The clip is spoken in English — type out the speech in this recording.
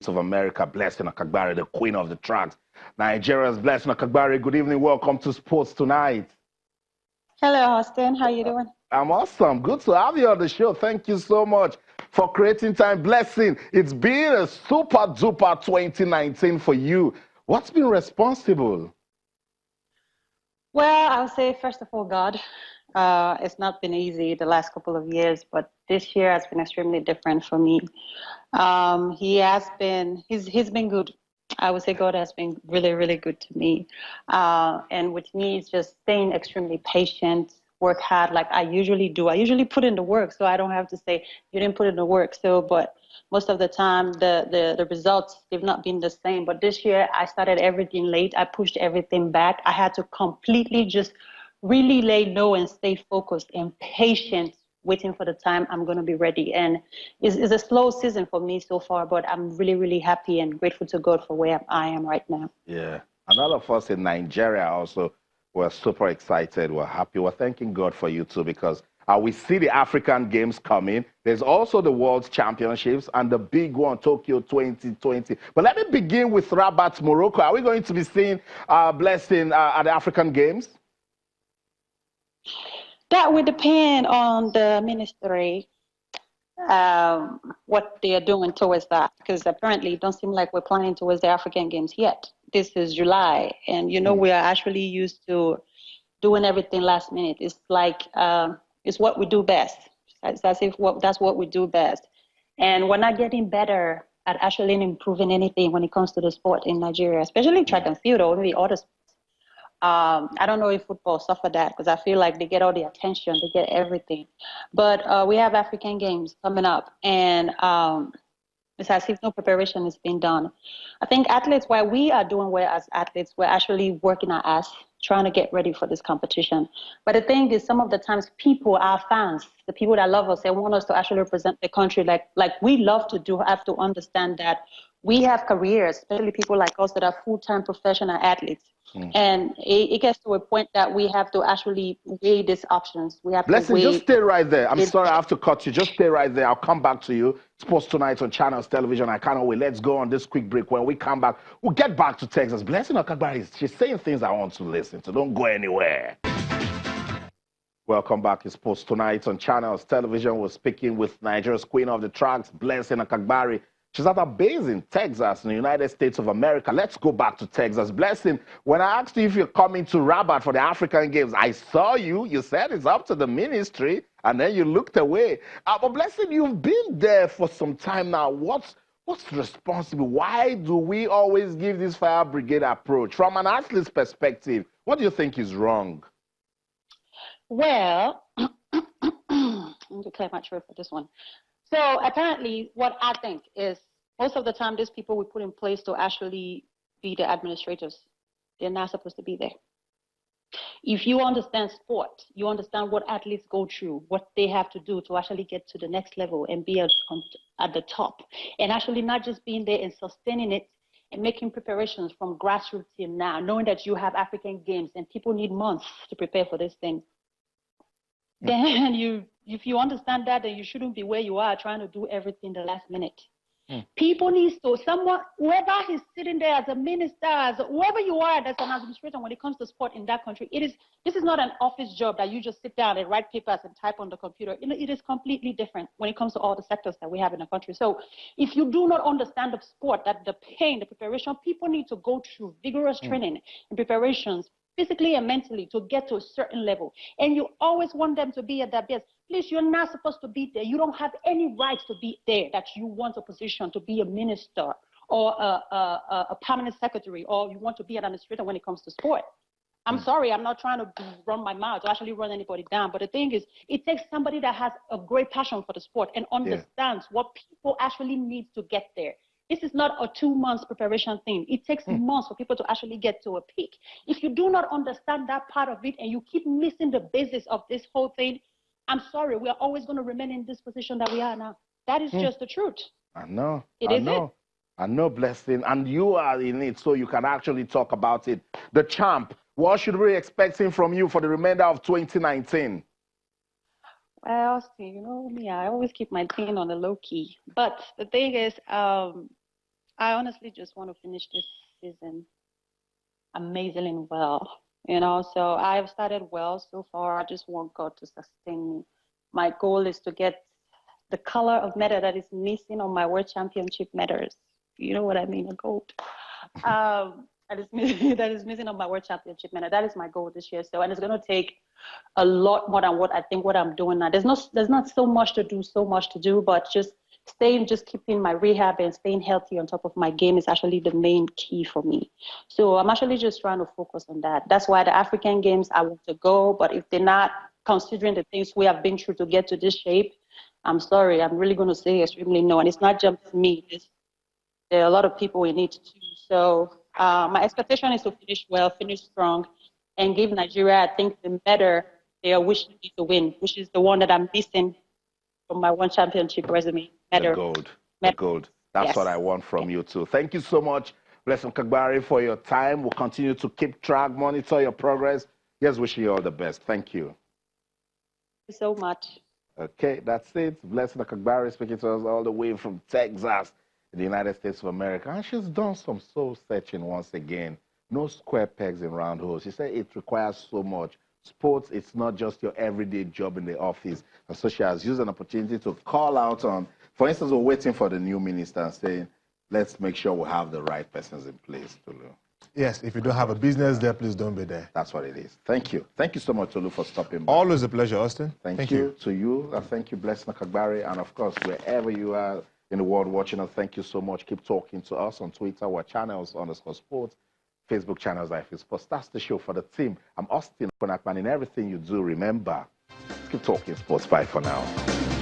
of America, Blessing Okagbare, the queen of the tracks. Nigeria's Blessing Okagbare, good evening. Welcome to Sports Tonight. Hello, Austin. How you doing? I'm awesome. Good to have you on the show. Thank you so much for creating time. Blessing, it's been a super duper 2019 for you. What's been responsible? Well, I'll say first of all, God. It's not been easy the last couple of years, but this year has been extremely different for me. He's been good. I would say God has been really, really good to me. And with me, it's just staying extremely patient, work hard like I usually do. I usually put in the work, so I don't have to say you didn't put in the work. So, but most of the time, the results, they've not been the same. But this year, I started everything late. I pushed everything back. I had to completely just really lay low and stay focused and patient, waiting for the time I'm going to be ready. And it's a slow season for me so far, but I'm really, really happy and grateful to God for where I am right now. Yeah. And all of us in Nigeria also were super excited. We're happy. We're thanking God for you too, because we see the African Games coming. There's also the World Championships and the big one, Tokyo 2020. But let me begin with Rabat, Morocco. Are we going to be seeing Blessing at the African Games? That would depend on the ministry, what they are doing towards that, because apparently it don't seem like we're planning towards the African Games yet. This is July, and we are actually used to doing everything last minute. It's like it's what we do best. That's what we do best, and we're not getting better at actually improving anything when it comes to the sport in Nigeria, especially track and field or maybe other sports. I don't know if football suffer that, because I feel like they get all the attention, they get everything. But we have African Games coming up, and it's as if no preparation is being done. I think athletes, while we are doing well as athletes, we're actually working our ass trying to get ready for this competition. But the thing is, some of the times people, our fans, the people that love us, they want us to actually represent the country like we love to do, have to understand that we have careers, especially people like us that are full-time professional athletes. And it gets to a point that we have to actually weigh these options. We have Blessing, to weigh. just stay right there. I'm sorry I have to cut you. Just stay right there. I'll come back to you. Sports Tonight on Channels Television. I cannot wait. Let's go on this quick break. When we come back, we'll get back to Texas. Blessing Okagbare, she's saying things I want to listen to. Don't go anywhere. Welcome back to Sports Tonight on Channels Television. We're speaking with Nigeria's queen of the tracks, Blessing Okagbare. She's at a base in Texas, in the United States of America. Let's go back to Texas. Blessing, when I asked you if you're coming to Rabat for the African Games, I saw you. You said it's up to the ministry, and then you looked away. But Blessing, you've been there for some time now. What's responsible? Why do we always give this fire brigade approach? From an athlete's perspective, what do you think is wrong? Well, let me clear my throat for this one. So apparently what I think is most of the time these people we put in place to actually be the administrators, they're not supposed to be there. If you understand sport, you understand what athletes go through, what they have to do to actually get to the next level and be at the top. And actually not just being there and sustaining it and making preparations from grassroots team now, knowing that you have African Games and people need months to prepare for this thing. Then if you understand that, then you shouldn't be where you are trying to do everything the last minute. People need to, whoever is sitting there as a minister, as whoever you are, that's an administrator when it comes to sport in that country, this is not an office job that you just sit down and write papers and type on the computer. It is completely different when it comes to all the sectors that we have in the country. So if you do not understand the sport, that the pain, the preparation, people need to go through vigorous training and preparations, physically and mentally, to get to a certain level. And you always want them to be at their best. Please, you're not supposed to be there. You don't have any right to be there, that you want a position to be a minister or a permanent secretary, or you want to be an administrator when it comes to sport. I'm sorry, I'm not trying to run my mouth or actually run anybody down. But the thing is, it takes somebody that has a great passion for the sport and understands what people actually need to get there. This is not a 2 months preparation thing. It takes months for people to actually get to a peak. If you do not understand that part of it and you keep missing the basis of this whole thing, I'm sorry, we are always going to remain in this position that we are now. That is just the truth. I know. I know, Blessing. And you are in it, so you can actually talk about it. The champ, what should we be expecting from you for the remainder of 2019? Well, see, you know me, I always keep my thing on the low key. But the thing is, I honestly just want to finish this season amazingly well. You know, so I've started well so far. I just want God to sustain me. My goal is to get the color of medal that is missing on my world championship medals. You know what I mean? A gold. That is missing, that is missing on my world championship medal. That is my goal this year. So, and it's going to take a lot more than what I think what I'm doing now. There's not so much to do, but just keeping my rehab and staying healthy on top of my game is actually the main key for me. So I'm actually just trying to focus on that. That's why the African Games I want to go, but if they're not considering the things we have been through to get to this shape, I'm sorry, I'm really going to say extremely no. And it's not just me. There are a lot of people in it too. So my expectation is to finish well, finish strong, and give Nigeria, I think, the medal they are wishing me to win, which is the one that I'm missing from my one championship resume. The Medal. gold. The Medal. gold. That's Yes. what I want from you too. Thank you so much, Blessing Okagbare, for your time. We'll continue to keep track, monitor your progress. Yes, wishing you all the best. Thank you. Thank you so much. Okay, that's it. Blessing Okagbare speaking to us all the way from Texas, in the United States of America. And she's done some soul searching once again. No square pegs in round holes. She said it requires so much. Sports, it's not just your everyday job in the office. And so she has used an opportunity to call out on, for instance, we're waiting for the new minister and saying, let's make sure we have the right persons in place, Tolu. Yes, if you don't have a business there, please don't be there. That's what it is. Thank you. Thank you so much, Tolu, for stopping by. Always a pleasure, Austin. Thank you to you. And thank you, Blessing Okagbare. And of course, wherever you are in the world watching us, thank you so much. Keep talking to us on Twitter, our channels_sports, Facebook channels, IFE Sports. That's the show for the team. I'm Austin Konakman. In everything you do, remember, keep talking sports. Bye for now.